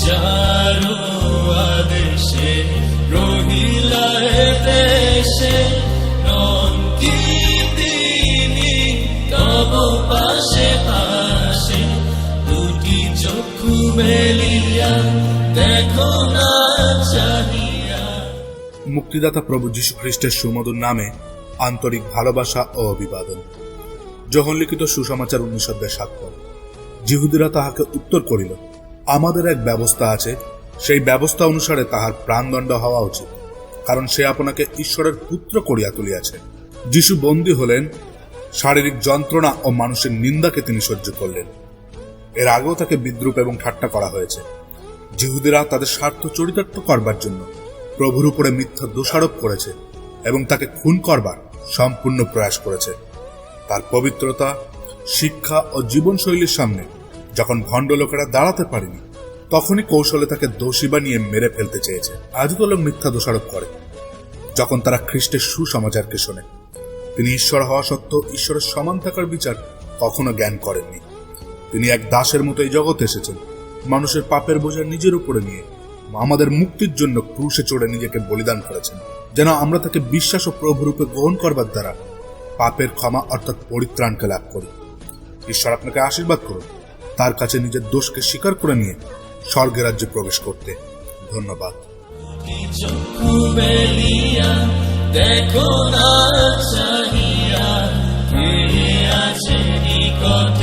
যারো আদেশে রহিলা এ দেশে, নন কি তিনি তব পাশে পাশে, দুটি চক্ষু মেলিয়া দেখো না চাহিয়া। মুক্তিদাতা প্রভু যীশু খ্রিস্টের সুমধুর নামে আন্তরিক ভালোবাসা ও অভিবাদন। যোহন লিখিত সুসমাচার 19 অধ্যায় 7 পদ। যিহুদীরা তাহাকে উত্তর করিল, আমাদের এক ব্যবস্থা আছে, সেই ব্যবস্থা অনুসারে তাহার প্রাণদণ্ড হওয়া উচিত, কারণ সে আপনাকে ঈশ্বরের পুত্র করিয়া তুলিয়াছে। যিশু বন্দী হলেন, শারীরিক যন্ত্রণা ও মানুষের নিন্দাকে তিনি সহ্য করলেন। এর আগেও তাকে বিদ্রূপ এবং ঠাট্টা করা হয়েছে। যিহুদীরা তাদের স্বার্থ চরিতার্থ করবার জন্য প্রভুর উপরে মিথ্যা দোষারোপ করেছে এবং তাকে খুন করবার সম্পূর্ণ প্রয়াস করেছে। তার পবিত্রতা, শিক্ষা ও জীবনশৈলীর সামনে যখন ভণ্ড লোকেরা দাঁড়াতে পারেনি, তখনই কৌশলে তাকে দোষী বানিয়ে মেরে ফেলতে চেয়েছে। আজও তো লোক মিথ্যা দোষারোপ করে যখন তারা খ্রিস্টের সুসমাচারকে শোনে। তিনি ঈশ্বর হওয়া সত্ত্বেও ঈশ্বরের সমান থাকার বিচার কখনো জ্ঞান করেননি। তিনি এক দাসের মতো এই জগতে এসেছেন, মানুষের পাপের বোঝা নিজের উপরে নিয়ে আমাদের মুক্তির জন্য ক্রুশে চড়ে নিজেকে বলিদান করেছেন, যেন আমরা তাকে বিশ্বাস ও প্রভুরূপে গ্রহণ করবার দ্বারা পাপের ক্ষমা অর্থাৎ পরিত্রাণকে লাভ করি। ঈশ্বর আপনাকে আশীর্বাদ করুন তার কাছে নিজের দোষকে স্বীকার করে নিয়ে স্বর্গের রাজ্যে প্রবেশ করতে। ধন্যবাদ। চক্ষু মেলিয়া দেখো না চাহিয়া, কে আছে নিকট